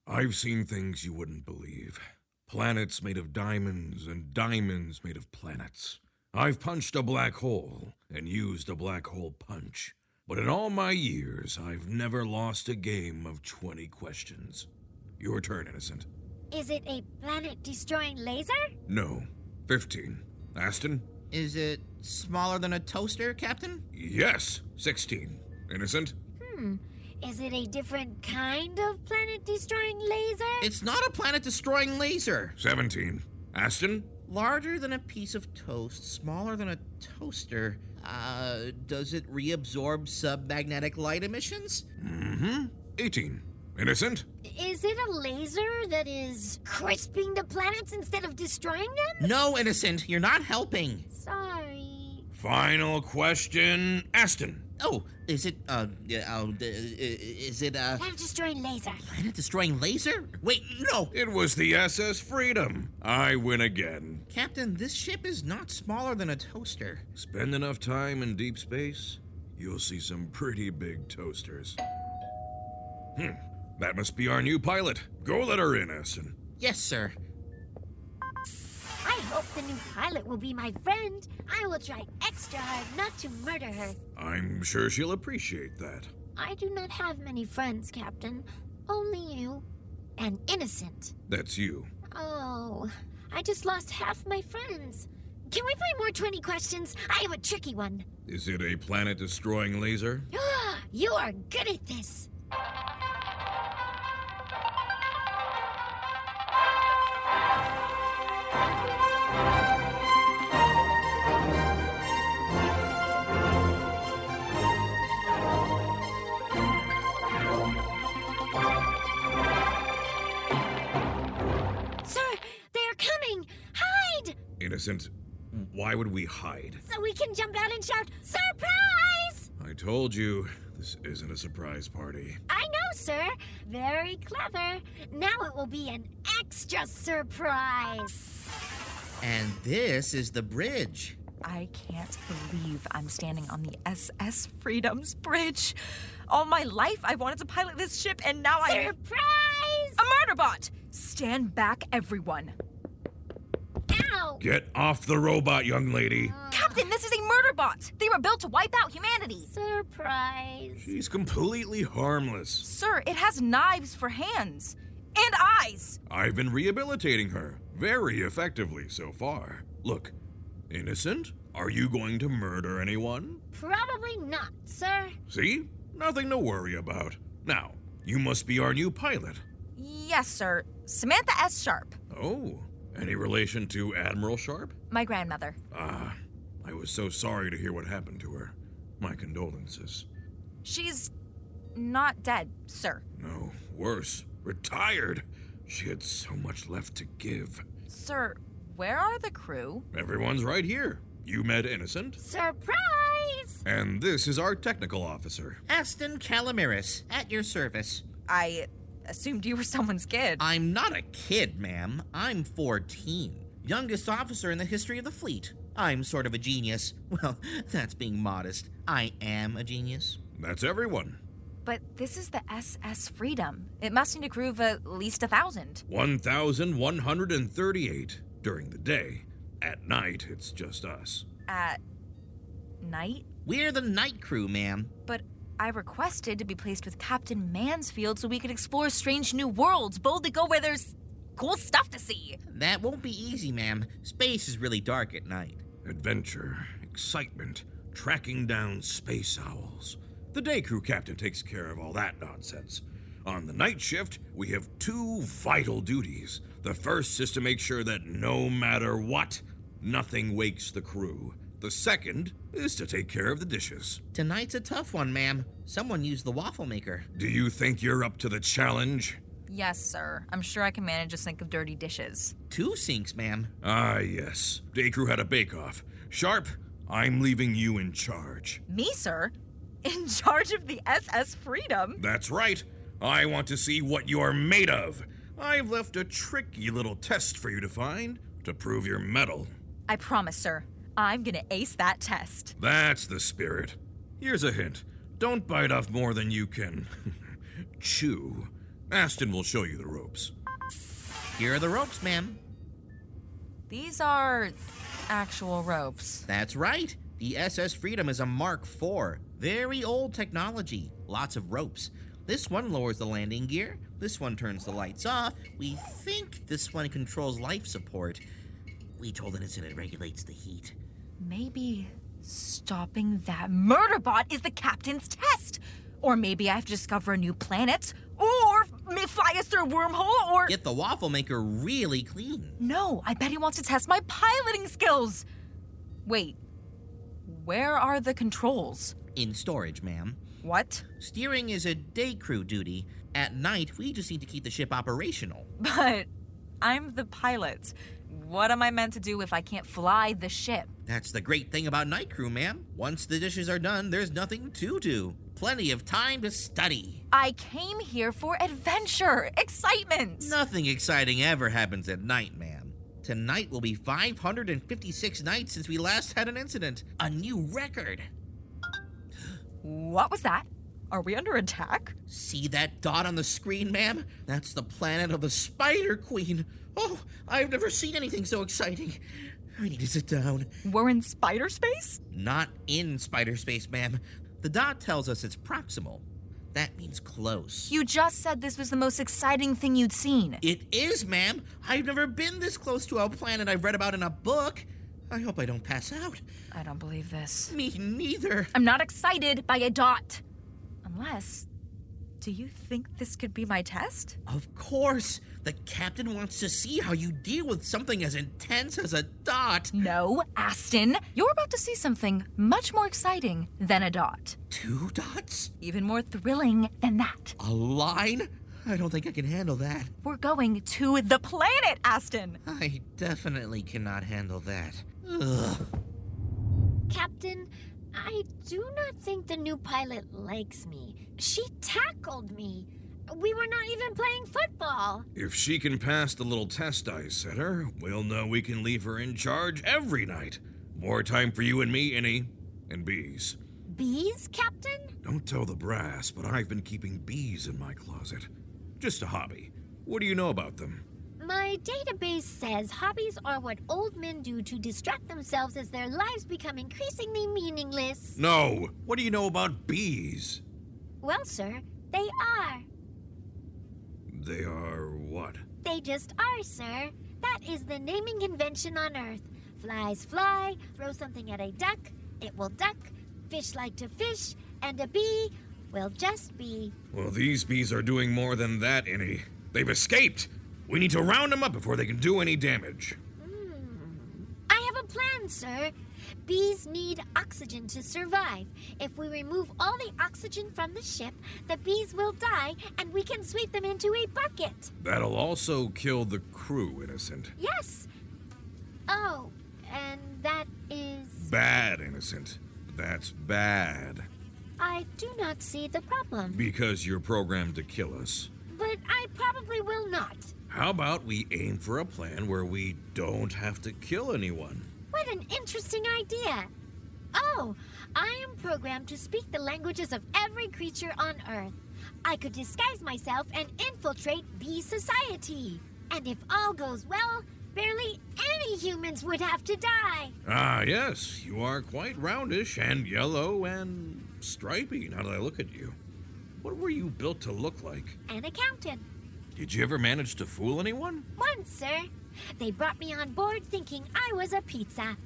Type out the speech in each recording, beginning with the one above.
I've seen things you wouldn't believe. Planets made of diamonds and diamonds made of planets. I've punched a black hole and used a black hole punch. But in all my years, I've never lost a game of 20 questions. Your turn, Innocent. Is it a planet-destroying laser? No. 15. Aston? Is it smaller than a toaster, Captain? Yes. 16. Innocent? Is it a different kind of planet-destroying laser? It's not a planet-destroying laser. 17. Aston? Larger than a piece of toast, smaller than a toaster. Does it reabsorb submagnetic light emissions? 18. Innocent? Is it a laser that is crisping the planets instead of destroying them? No, Innocent, you're not helping. Sorry. Final question, Aston. Oh, is it a Planet-destroying laser. planet-destroying laser? Wait, no! It was the SS Freedom. I win again. Captain, this ship is not smaller than a toaster. Spend enough time in deep space, you'll see some pretty big toasters. That must be our new pilot. Go let her in, Aston. Yes, sir. I hope the new pilot will be my friend. I will try extra hard not to murder her. I'm sure she'll appreciate that. I do not have many friends, Captain. Only you. And Innocent. That's you. Oh, I just lost half my friends. Can we play more 20 questions? I have a tricky one. Is it a planet-destroying laser? You are good at this. Innocent, why would we hide? So we can jump out and shout, "Surprise!" I told you, this isn't a surprise party. I know, sir. Very clever. Now it will be an extra surprise. And this is the bridge. I can't believe I'm standing on the SS Freedom's bridge. All my life I've wanted to pilot this ship, and now Surprise! A murder bot! Stand back, everyone. Ow! Get off the robot, young lady. Captain, this is a murder bot! They were built to wipe out humanity! Surprise. She's completely harmless. Sir, it has knives for hands. And eyes! I've been rehabilitating her very effectively so far. Look, Innocent, are you going to murder anyone? Probably not, sir. See? Nothing to worry about. Now, you must be our new pilot. Yes, sir. Samantha S. Sharp. Oh, any relation to Admiral Sharp? My grandmother. Ah, I was so sorry to hear what happened to her. My condolences. She's not dead, sir. No, worse. Retired. She had so much left to give. Sir, where are the crew? Everyone's right here. You met Innocent. Surprise! And this is our technical officer. Aston Calamiris, at your service. I assumed you were someone's kid. I'm not a kid, ma'am. I'm 14. Youngest officer in the history of the fleet. I'm sort of a genius. Well, that's being modest. I am a genius. That's everyone. But this is the SS Freedom. It must need a crew of at least 1,000. 1,138 during the day. At night, it's just us. At night? We're the night crew, ma'am. But I requested to be placed with Captain Mansfield so we could explore strange new worlds, boldly go where there's cool stuff to see. That won't be easy, ma'am. Space is really dark at night. Adventure, excitement, tracking down space owls. The day crew captain takes care of all that nonsense. On the night shift, we have two vital duties. The first is to make sure that no matter what, nothing wakes the crew. The second is to take care of the dishes. Tonight's a tough one, ma'am. Someone used the waffle maker. Do you think you're up to the challenge? Yes, sir. I'm sure I can manage a sink of dirty dishes. 2 sinks, ma'am. Ah, yes. Day crew had a bake-off. Sharp, I'm leaving you in charge. Me, sir? In charge of the SS Freedom? That's right. I want to see what you're made of. I've left a tricky little test for you to find to prove your mettle. I promise, sir. I'm gonna ace that test. That's the spirit. Here's a hint. Don't bite off more than you can chew. Aston will show you the ropes. Here are the ropes, ma'am. These are actual ropes. That's right. The SS Freedom is a Mark IV. Very old technology. Lots of ropes. This one lowers the landing gear. This one turns the lights off. We think this one controls life support. We told Innocent it regulates the heat. Maybe stopping that murder bot is the captain's test. Or maybe I have to discover a new planet. Or may fly us through a wormhole, or... Get the waffle maker really clean. No, I bet he wants to test my piloting skills. Wait, where are the controls? In storage, ma'am. What? Steering is a day crew duty. At night, we just need to keep the ship operational. But I'm the pilot. What am I meant to do if I can't fly the ship? That's the great thing about night crew, ma'am. Once the dishes are done, there's nothing to do. Plenty of time to study. I came here for adventure, excitement. Nothing exciting ever happens at night, ma'am. Tonight will be 556 nights since we last had an incident. A new record. What was that? Are we under attack? See that dot on the screen, ma'am? That's the planet of the Spider Queen. Oh, I've never seen anything so exciting. I need to sit down. We're in spider space? Not in spider space, ma'am. The dot tells us it's proximal. That means close. You just said this was the most exciting thing you'd seen. It is, ma'am. I've never been this close to a planet I've read about in a book. I hope I don't pass out. I don't believe this. Me neither. I'm not excited by a dot. Unless, do you think this could be my test? Of course. The captain wants to see how you deal with something as intense as a dot. No, Aston. You're about to see something much more exciting than a dot. 2 dots? Even more thrilling than that. A line? I don't think I can handle that. We're going to the planet, Aston. I definitely cannot handle that. Ugh. Captain, I do not think the new pilot likes me. She tackled me. We were not even playing football. If she can pass the little test I set her, we'll know we can leave her in charge every night. More time for you and me, Innie. And bees. Bees, Captain? Don't tell the brass, but I've been keeping bees in my closet. Just a hobby. What do you know about them? My database says hobbies are what old men do to distract themselves as their lives become increasingly meaningless. No! What do you know about bees? Well, sir, they are. They are what? They just are, sir. That is the naming convention on Earth. Flies fly, throw something at a duck, it will duck. Fish like to fish, and a bee will just be. Well, these bees are doing more than that, Innie. They've escaped! We need to round them up before they can do any damage. I have a plan, sir. Bees need oxygen to survive. If we remove all the oxygen from the ship, the bees will die, and we can sweep them into a bucket. That'll also kill the crew, Innocent. Yes. Oh, and that is... Bad, Innocent. That's bad. I do not see the problem. Because you're programmed to kill us. But I probably will not. How about we aim for a plan where we don't have to kill anyone? What an interesting idea. Oh, I am programmed to speak the languages of every creature on Earth. I could disguise myself and infiltrate bee society. And if all goes well, barely any humans would have to die. Ah, yes, you are quite roundish and yellow and stripy now that I look at you. What were you built to look like? An accountant. Did you ever manage to fool anyone? Once, sir. They brought me on board thinking I was a pizza.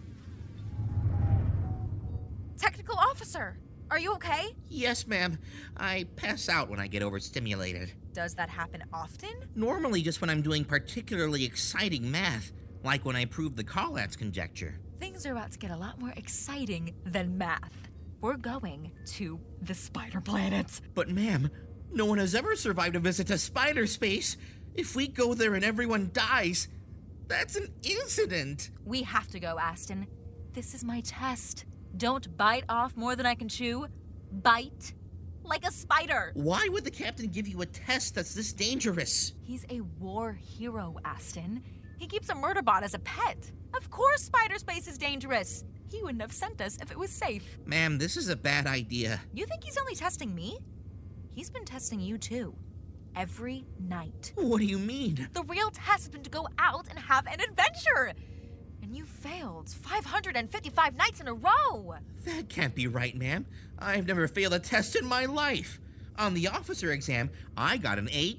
Technical officer, are you okay? Yes, ma'am. I pass out when I get overstimulated. Does that happen often? Normally just when I'm doing particularly exciting math, like when I proved the Collatz conjecture. Things are about to get a lot more exciting than math. We're going to the spider planet. But ma'am, no one has ever survived a visit to spider space. If we go there and everyone dies, that's an incident. We have to go, Aston. This is my test. Don't bite off more than I can chew. Bite like a spider. Why would the captain give you a test that's this dangerous? He's a war hero, Aston. He keeps a murder bot as a pet. Of course spider space is dangerous. He wouldn't have sent us if it was safe. Ma'am, this is a bad idea. You think he's only testing me? He's been testing you too. every night. What do you mean? The real test has been to go out and have an adventure. And you failed 555 nights in a row. That can't be right, ma'am. I've never failed a test in my life. On the officer exam, I got an A++++++++.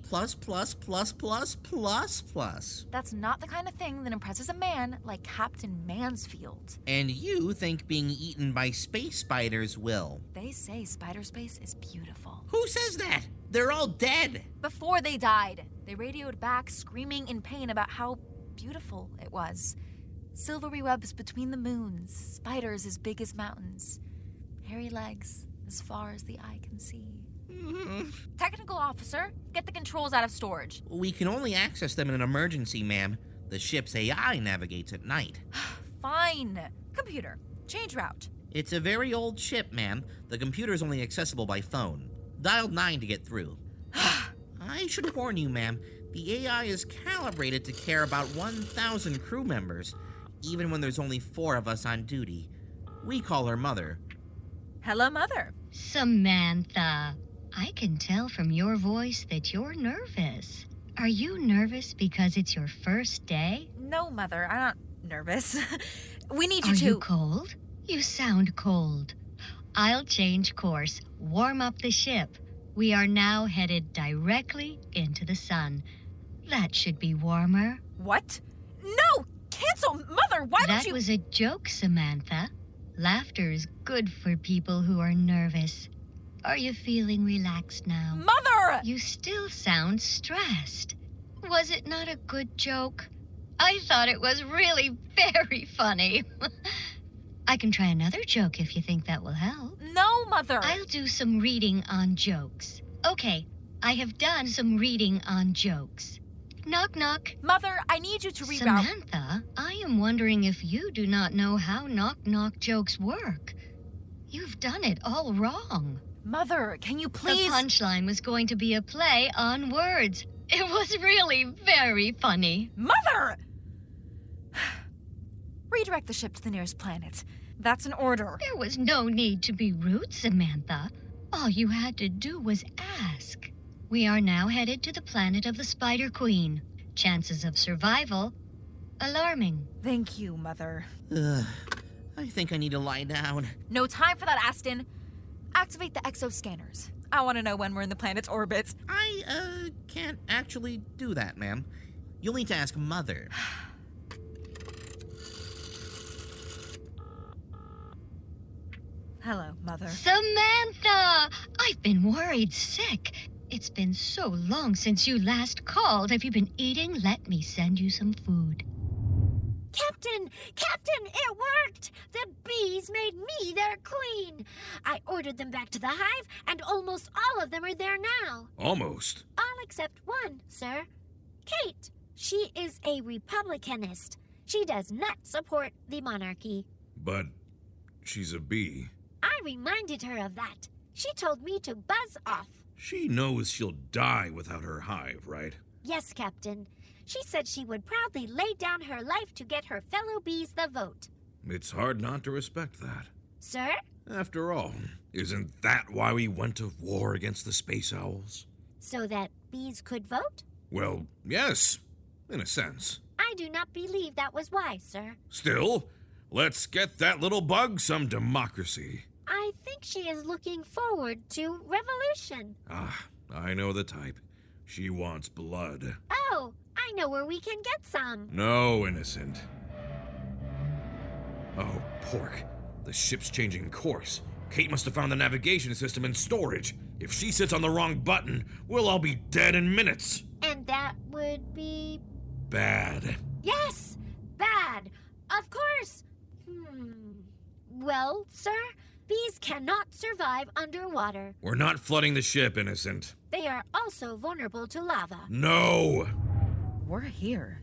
That's not the kind of thing that impresses a man like Captain Mansfield. And you think being eaten by space spiders will. They say spider space is beautiful. Who says that? They're all dead. Before they died, they radioed back screaming in pain about how beautiful it was. Silvery webs between the moons, spiders as big as mountains, hairy legs as far as the eye can see. Technical officer, get the controls out of storage. We can only access them in an emergency, ma'am. The ship's AI navigates at night. Fine. Computer, change route. It's a very old ship, ma'am. The computer's only accessible by phone. Dial 9 to get through. I should warn you, ma'am. The AI is calibrated to care about 1,000 crew members, even when there's only 4 of us on duty. We call her Mother. Hello, Mother. Samantha, I can tell from your voice that you're nervous. Are you nervous because it's your first day? No, Mother, I'm not nervous. We need you Are to... you cold? You sound cold. I'll change course. Warm up the ship. We are now headed directly into the sun. That should be warmer. What? No! Cancel! Mother, why don't you... That was a joke, Samantha. Laughter is good for people who are nervous. Are you feeling relaxed now? Mother! You still sound stressed. Was it not a good joke? I thought it was really very funny. I can try another joke if you think that will help. No, Mother! I'll do some reading on jokes. Okay, I have done some reading on jokes. Knock, knock. Mother, I need you to reroute... Samantha, I am wondering if you do not know how knock-knock jokes work. You've done it all wrong. Mother, can you please... The punchline was going to be a play on words. It was really very funny. Mother! Redirect the ship to the nearest planet. That's an order. There was no need to be rude, Samantha. All you had to do was ask. We are now headed to the planet of the Spider Queen. Chances of survival, alarming. Thank you, Mother. I think I need to lie down. No time for that, Aston. Activate the exoscanners. I want to know when we're in the planet's orbit. I, can't actually do that, ma'am. You'll need to ask Mother. Hello, Mother. Samantha! I've been worried sick. It's been so long since you last called. Have you been eating? Let me send you some food. Captain! Captain, it worked! The bees made me their queen! I ordered them back to the hive, and almost all of them are there now. Almost. All except one, sir. Kate. She is a Republicanist. She does not support the monarchy. But she's a bee. I reminded her of that. She told me to buzz off. She knows she'll die without her hive, right? Yes, Captain. She said she would proudly lay down her life to get her fellow bees the vote. It's hard not to respect that. Sir? After all, isn't that why we went to war against the space owls? So that bees could vote? Well, yes, in a sense. I do not believe that was why, sir. Still, let's get that little bug some democracy. I think she is looking forward to revolution. Ah, I know the type. She wants blood. Oh, I know where we can get some. No, innocent. Oh, pork. The ship's changing course. Kate must have found the navigation system in storage. If she sits on the wrong button, we'll all be dead in minutes. And that would be... Bad. Yes, bad. Of course. Well, sir, bees cannot survive underwater. We're not flooding the ship, innocent. They are also vulnerable to lava. No! We're here.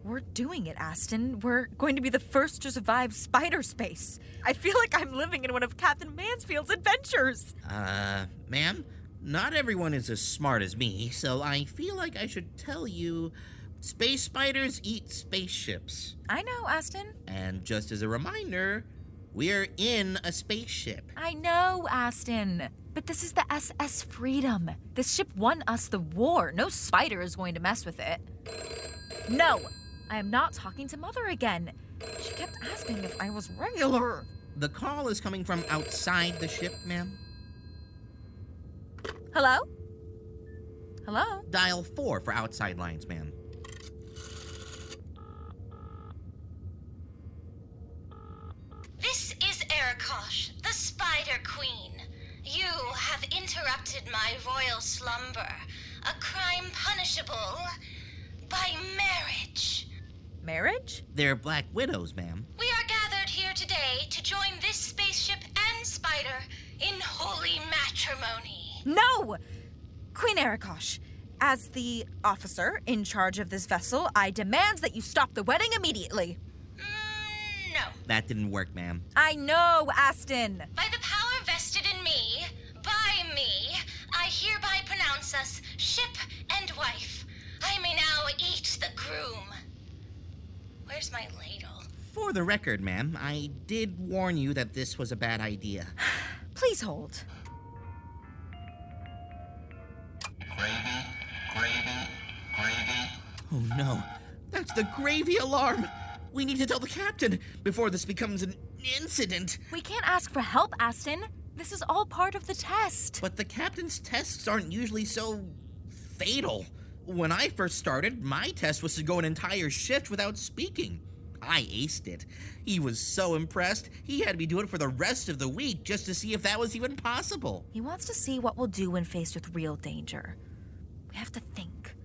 We're doing it, Aston. We're going to be the first to survive spider space. I feel like I'm living in one of Captain Mansfield's adventures. Ma'am, not everyone is as smart as me, so I feel like I should tell you space spiders eat spaceships. I know, Aston. And just as a reminder, we're in a spaceship. I know, Aston. But this is the SS Freedom. This ship won us the war. No spider is going to mess with it. No, I am not talking to Mother again. She kept asking if I was regular. The call is coming from outside the ship, ma'am. Hello? Hello? Dial 4 for outside lines, ma'am. This is Erikosh, the Spider Queen. You have interrupted my royal slumber, a crime punishable by marriage. Marriage? They're Black Widows, ma'am. We are gathered here today to join this spaceship and spider in holy matrimony. No! Queen Erikosh, as the officer in charge of this vessel, I demand that you stop the wedding immediately. No. That didn't work, ma'am. I know, Aston. By the power vested in me, by me, I hereby pronounce us ship and wife. I may now eat the groom. Where's my ladle? For the record, ma'am, I did warn you that this was a bad idea. Please hold. Gravy. Oh no, that's the gravy alarm! We need to tell the captain before this becomes an incident. We can't ask for help, Aston. This is all part of the test. But the captain's tests aren't usually so fatal. When I first started, my test was to go an entire shift without speaking. I aced it. He was so impressed, he had me do it for the rest of the week just to see if that was even possible. He wants to see what we'll do when faced with real danger. We have to think.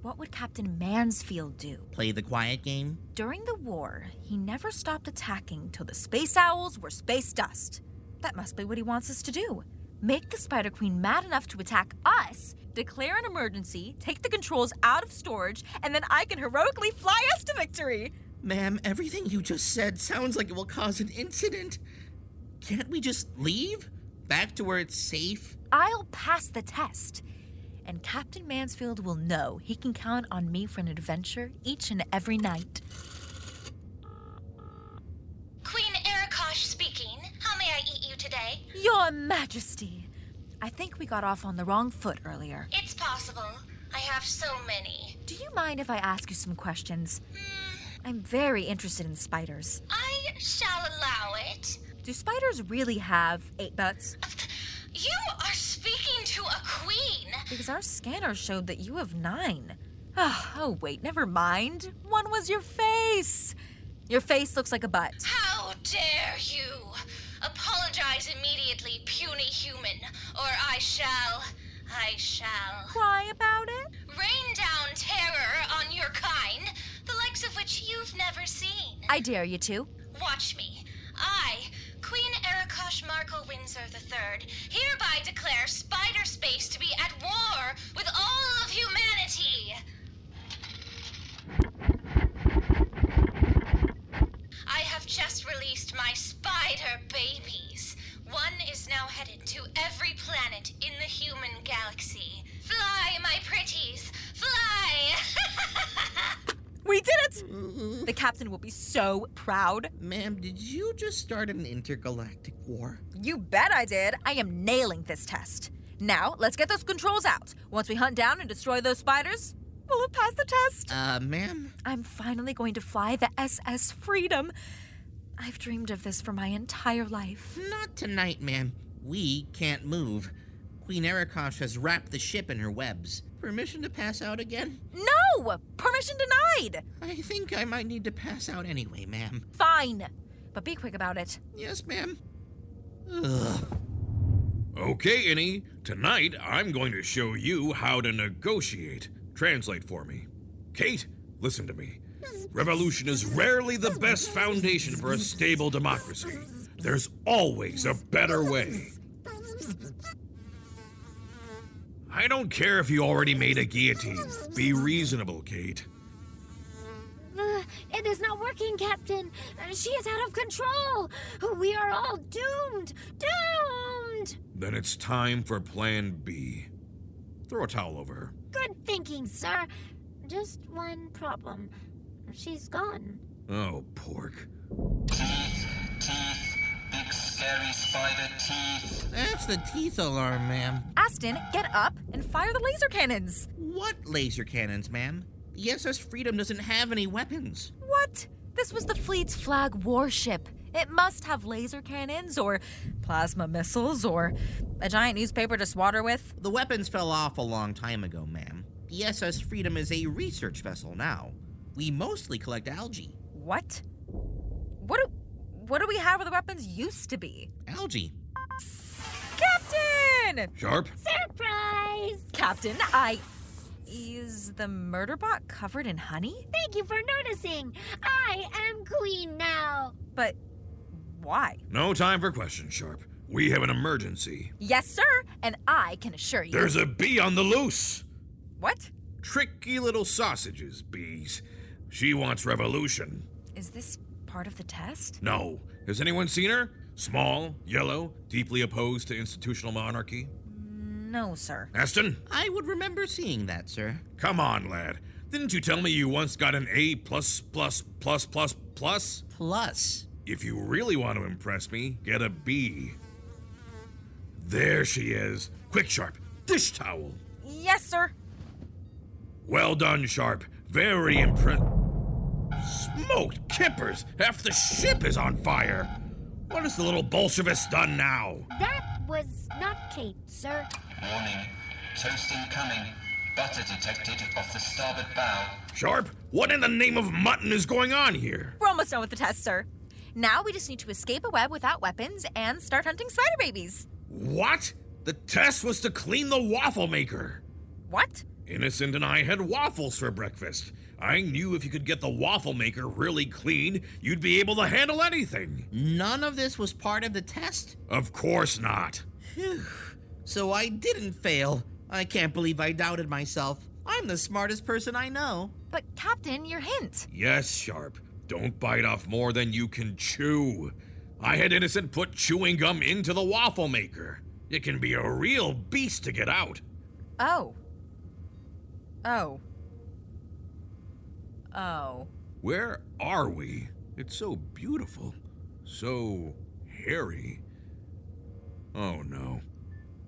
What would Captain Mansfield do? Play the quiet game? During the war, he never stopped attacking till the space owls were space dust. That must be what he wants us to do. Make the Spider Queen mad enough to attack us, declare an emergency, take the controls out of storage, and then I can heroically fly us to victory. Ma'am, everything you just said sounds like it will cause an incident. Can't we just leave? Back to where it's safe? I'll pass the test. And Captain Mansfield will know he can count on me for an adventure each and every night. Queen Erikosh speaking. How may I eat you today? Your Majesty, I think we got off on the wrong foot earlier. It's possible. I have so many. Do you mind if I ask you some questions? I'm very interested in spiders. I shall allow it. Do spiders really have 8 butts? You are speaking to a queen. Because our scanner showed that you have 9. Oh, wait, never mind. One was your face. Your face looks like a butt. How dare you? Apologize immediately, puny human, or I shall. Cry about it? Rain down terror on your kind, the likes of which you've never seen. I dare you to. Watch me. I, Queen Erikosh Markle Windsor III, hereby declare spider space to be at war with all of humanity. I have just released my spider babies. One is now headed to every planet in the human galaxy. Fly, my pretties, fly! We did it! The captain will be so proud. Ma'am, did you just start an intergalactic war? You bet I did. I am nailing this test. Now, let's get those controls out. Once we hunt down and destroy those spiders, we'll have passed the test. Ma'am? I'm finally going to fly the SS Freedom. I've dreamed of this for my entire life. Not tonight, ma'am. We can't move. Queen Erikosh has wrapped the ship in her webs. Permission to pass out again? No! Permission denied! I think I might need to pass out anyway, ma'am. Fine. But be quick about it. Yes, ma'am. Ugh. Okay, Annie. Tonight, I'm going to show you how to negotiate. Translate for me. Kate, listen to me. Revolution is rarely the best foundation for a stable democracy. There's always a better way. I don't care if you already made a guillotine. Be reasonable, Kate. It is not working, Captain. She is out of control. We are all doomed. Doomed! Then it's time for Plan B. Throw a towel over her. Good thinking, sir. Just one problem. She's gone. Oh, pork. Teeth, big scary spider teeth. That's the teeth alarm, ma'am. Aston, get up and fire the laser cannons. What laser cannons, ma'am? The SS Freedom doesn't have any weapons. What? This was the fleet's flag warship. It must have laser cannons or plasma missiles or a giant newspaper to swatter with. The weapons fell off a long time ago, ma'am. The SS Freedom is a research vessel now. We mostly collect algae. What? What do we have where the weapons used to be? Algae. Captain! Sharp? Surprise! Captain, Is the murder bot covered in honey? Thank you for noticing. I am queen now. But why? No time for questions, Sharp. We have an emergency. Yes, sir, and I can assure you. There's a bee on the loose. What? Tricky little sausages, bees. She wants revolution. Is this part of the test? No. Has anyone seen her? Small, yellow, deeply opposed to institutional monarchy? No, sir. Aston? I would remember seeing that, sir. Come on, lad. Didn't you tell me you once got an A+++++? Plus. If you really want to impress me, get a B. There she is. Quick, Sharp. Dish towel. Yes, sir. Well done, Sharp. Very impressed. Smoked kippers! Half the ship is on fire! What has the little Bolshevist done now? That was not Kate, sir. Warning. Toast incoming. Butter detected off the starboard bow. Sharp, what in the name of mutton is going on here? We're almost done with the test, sir. Now we just need to escape a web without weapons and start hunting spider babies. What? The test was to clean the waffle maker. What? Innocent and I had waffles for breakfast. I knew if you could get the waffle maker really clean, you'd be able to handle anything. None of this was part of the test? Of course not. Phew. So I didn't fail. I can't believe I doubted myself. I'm the smartest person I know. But, Captain, your hint. Yes, Sharp. Don't bite off more than you can chew. I had Innocent put chewing gum into the waffle maker. It can be a real beast to get out. Oh. Where are we? It's so beautiful. So hairy. Oh no.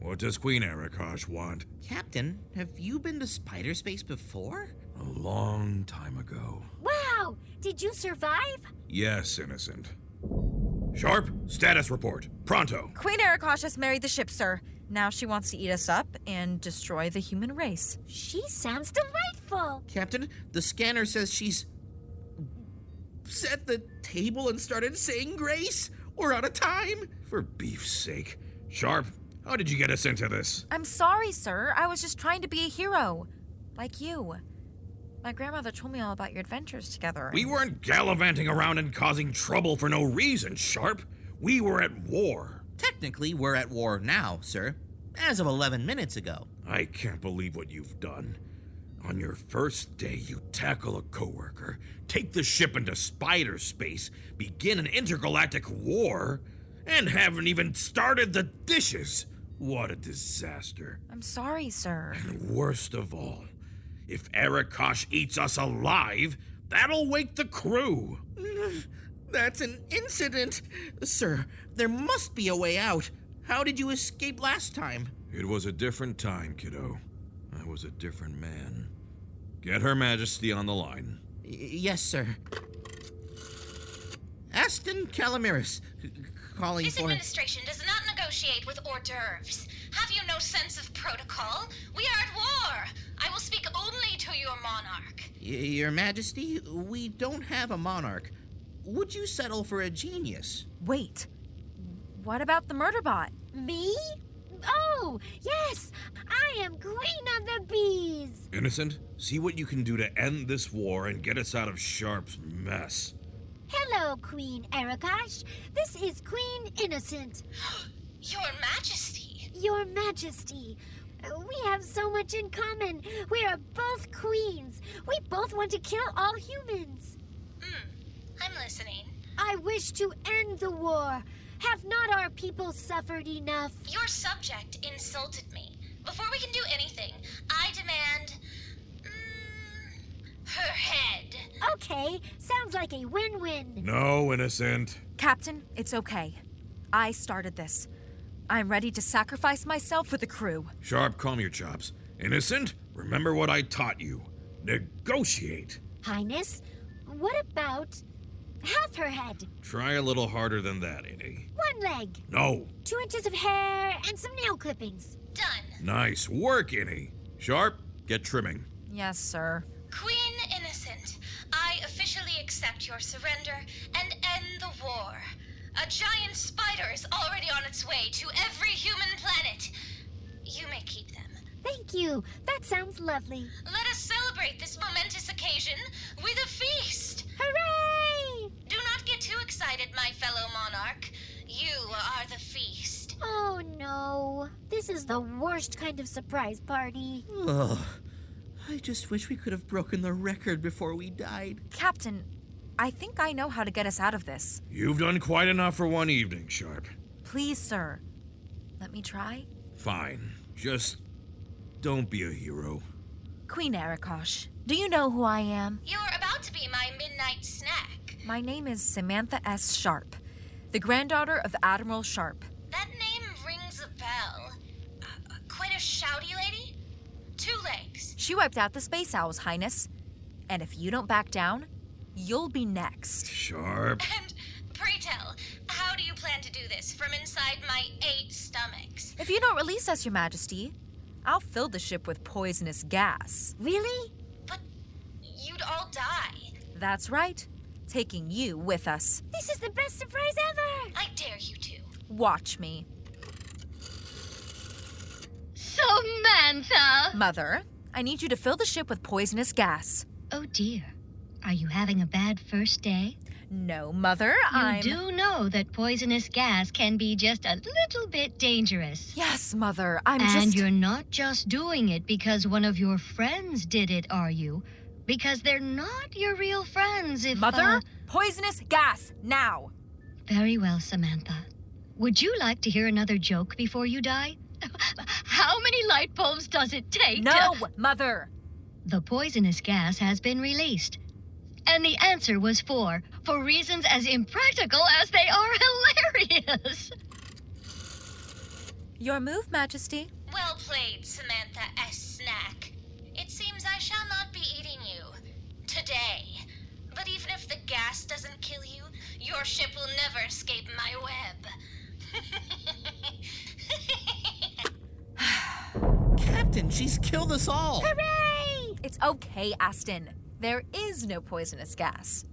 What does Queen Arakash want? Captain, have you been to spider space before? A long time ago. Wow! Did you survive? Yes, Innocent. Sharp, status report. Pronto. Queen Arakash has married the ship, sir. Now she wants to eat us up and destroy the human race. She sounds delightful. Captain, the scanner says she's set the table and started saying grace. We're out of time. For beef's sake. Sharp, how did you get us into this? I'm sorry, sir. I was just trying to be a hero. Like you. My grandmother told me all about your adventures together. We weren't gallivanting around and causing trouble for no reason, Sharp. We were at war. Technically, we're at war now, sir. As of 11 minutes ago. I can't believe what you've done. On your first day, you tackle a coworker, take the ship into spider space, begin an intergalactic war, and haven't even started the dishes. What a disaster. I'm sorry, sir. And worst of all, if Arakash eats us alive, that'll wake the crew. That's an incident. Sir, there must be a way out. How did you escape last time? It was a different time, kiddo. I was a different man. Get Her Majesty on the line. Yes, sir. Aston Calamiris, calling This for... administration does not negotiate with hors d'oeuvres. Have you no sense of protocol? We are at war. I will speak only to your monarch. Your Majesty, we don't have a monarch. Would you settle for a genius? Wait. What about the murder bot? Me? Oh, yes! I am queen of the bees! Innocent, see what you can do to end this war and get us out of Sharp's mess. Hello, Queen Arakash. This is Queen Innocent. Your Majesty. Your Majesty. We have so much in common. We are both queens. We both want to kill all humans. I'm listening. I wish to end the war. Have not our people suffered enough? Your subject insulted me. Before we can do anything, I demand... her head. Okay, sounds like a win-win. No, Innocent. Captain, it's okay. I started this. I'm ready to sacrifice myself for the crew. Sharp, calm your chops. Innocent, remember what I taught you. Negotiate. Highness, what about half her head? Try a little harder than that, Innie. One leg. No. 2 inches of hair and some nail clippings. Done. Nice work, Innie. Sharp, get trimming. Yes, sir. Queen Innocent, I officially accept your surrender and end the war. A giant spider is already on its way to every human planet. You may keep them. Thank you. That sounds lovely. Let us celebrate this momentous occasion with a feast. Hooray! Do not get too excited, my fellow monarch. You are the feast. Oh no. This is the worst kind of surprise party. Ugh. I just wish we could have broken the record before we died. Captain, I think I know how to get us out of this. You've done quite enough for one evening, Sharp. Please, sir. Let me try. Fine. Just don't be a hero. Queen Arakosh, do you know who I am? You're about to be my midnight snack. My name is Samantha S. Sharp, the granddaughter of Admiral Sharp. That name rings a bell. Quite a shouty lady? 2 legs. She wiped out the Space Owls, Highness. And if you don't back down, you'll be next. Sharp. And pray tell, how do you plan to do this from inside my 8 stomachs? If you don't release us, Your Majesty, I'll fill the ship with poisonous gas. Really? But you'd all die. That's right. Taking you with us. This is the best surprise ever! I dare you to. Watch me. Samantha! Mother, I need you to fill the ship with poisonous gas. Oh dear. Are you having a bad first day? No, Mother, You do know that poisonous gas can be just a little bit dangerous. Yes, Mother, And you're not just doing it because one of your friends did it, are you? Because they're not your real friends if, Mother, poisonous gas, now! Very well, Samantha. Would you like to hear another joke before you die? How many light bulbs does it take No, Mother! The poisonous gas has been released. And the answer was 4, for reasons as impractical as they are hilarious. Your move, Majesty. Well played, Samantha S. Snack. It seems I shall not be eating you today. But even if the gas doesn't kill you, your ship will never escape my web. Captain, she's killed us all. Hooray! It's okay, Aston. There is no poisonous gas.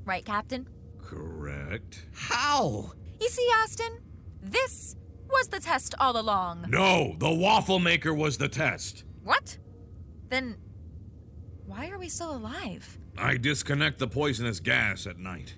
Right, Captain? Correct. How? You see, Aston, this was the test all along. No, the waffle maker was the test. What? Then why are we still alive? I disconnect the poisonous gas at night.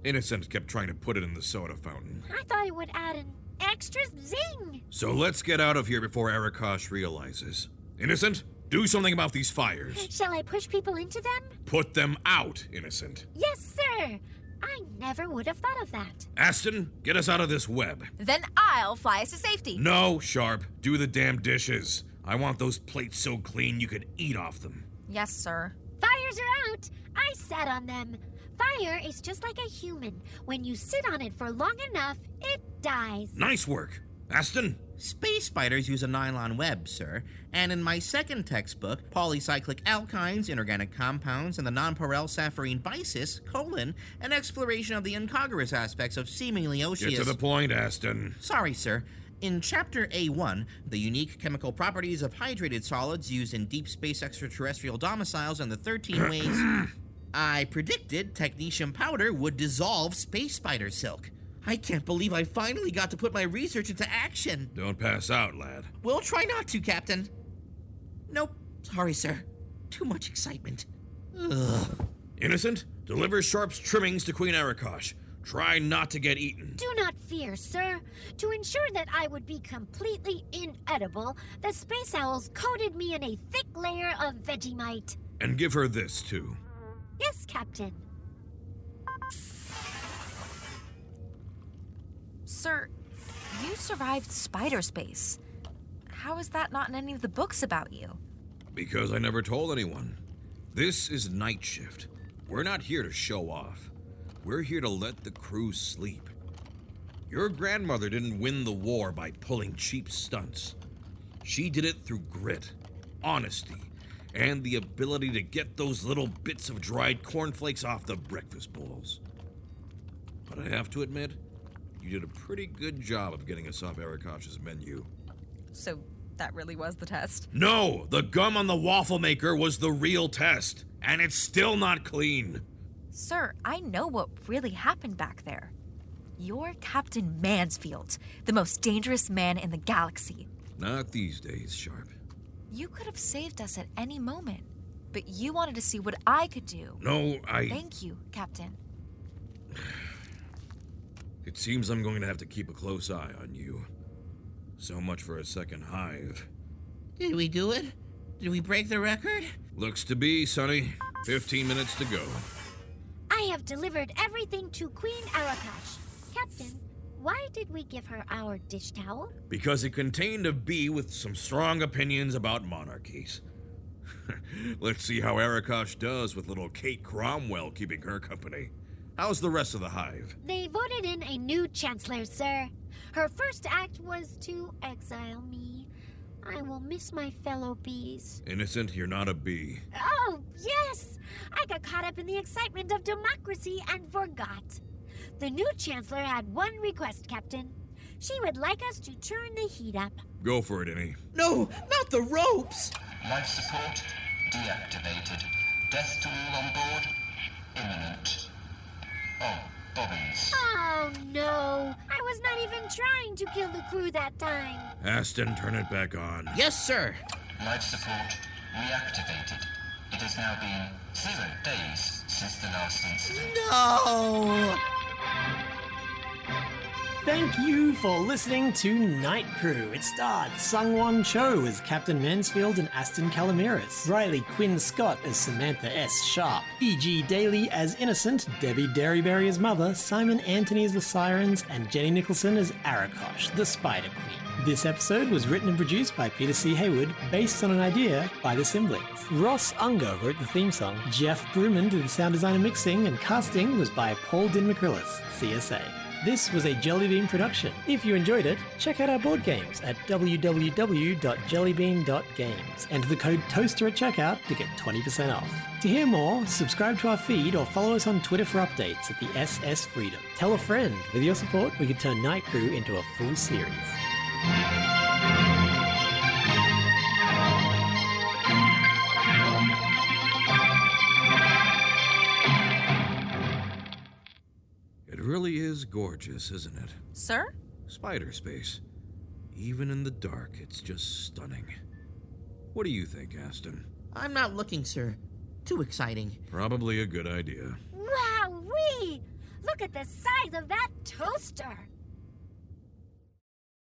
Innocent kept trying to put it in the soda fountain. I thought it would add an extra zing. So let's get out of here before Arakosh realizes. Innocent, do something about these fires. Shall I push people into them? Put them out, Innocent. Yes, sir. I never would have thought of that. Aston, get us out of this web. Then I'll fly us to safety. No, Sharp, do the damn dishes. I want those plates so clean you could eat off them. Yes, sir. Fires are out. I sat on them. Fire is just like a human. When you sit on it for long enough, it dies. Nice work. Aston? Space spiders use a nylon web, sir. And in my second textbook, Polycyclic Alkynes, Inorganic Compounds, and the Nonpareil Sapphirine Bisis, an exploration of the incongruous aspects of seemingly osseous... Get to the point, Aston. Sorry, sir. In Chapter A1, the unique chemical properties of hydrated solids used in deep space extraterrestrial domiciles and the 13 ways... I predicted technetium powder would dissolve space spider silk. I can't believe I finally got to put my research into action. Don't pass out, lad. We'll try not to, Captain. Nope. Sorry, sir. Too much excitement. Ugh. Innocent, deliver Sharp's trimmings to Queen Arakosh. Try not to get eaten. Do not fear, sir. To ensure that I would be completely inedible, the space owls coated me in a thick layer of Vegemite. And give her this, too. Yes, Captain. Sir, you survived spider space. How is that not in any of the books about you? Because I never told anyone. This is night shift. We're not here to show off. We're here to let the crew sleep. Your grandmother didn't win the war by pulling cheap stunts. She did it through grit, honesty, and the ability to get those little bits of dried cornflakes off the breakfast bowls. But I have to admit, you did a pretty good job of getting us off Arakosh's menu. So that really was the test? No! The gum on the waffle maker was the real test, and it's still not clean. Sir, I know what really happened back there. You're Captain Mansfield, the most dangerous man in the galaxy. Not these days, Sharp. You could have saved us at any moment, but you wanted to see what I could do. No, Thank you, Captain. It seems I'm going to have to keep a close eye on you. So much for a second hive. Did we do it? Did we break the record? Looks to be, Sonny. 15 minutes to go. I have delivered everything to Queen Arakosh. Captain, why did we give her our dish towel? Because it contained a bee with some strong opinions about monarchies. Let's see how Arakosh does with little Kate Cromwell keeping her company. How's the rest of the hive? They voted in a new chancellor, sir. Her first act was to exile me. I will miss my fellow bees. Innocent, you're not a bee. Oh, yes! I got caught up in the excitement of democracy and forgot. The new chancellor had one request, Captain. She would like us to turn the heat up. Go for it, Innie. No, not the ropes! Life support deactivated. Death to all on board imminent. Oh, bobbins. Oh, no. I was not even trying to kill the crew that time. Aston, turn it back on. Yes, sir. Life support reactivated. It has now been 0 days since the last incident. No! Thank you for listening to Night Crew. It starred SungWon Cho as Captain Mansfield and Aston Calamiris, Riley Quinn Scott as Samantha S. Sharp, E.G. Daly as Innocent, Debi Derryberry as Mother, Simon Anthony as the Sirens, and Jenny Nicholson as Arakosh, the Spider Queen. This episode was written and produced by Peter C. Hayward, based on an idea by the Simblings. Ross Unger wrote the theme song, Geoff Brooman did the sound design and mixing, and casting was by Paul Dinh-McCrillis, CSA. This was a Jelly Bean production. If you enjoyed it, check out our board games at www.jellybean.games. Enter the code TOASTER at checkout to get 20% off. To hear more, subscribe to our feed or follow us on Twitter for updates at the SS Freedom. Tell a friend. With your support, we could turn Night Crew into a full series. It really is gorgeous, isn't it? Sir? Spider space. Even in the dark, it's just stunning. What do you think, Aston? I'm not looking, sir. Too exciting. Probably a good idea. Wow-wee! Look at the size of that toaster!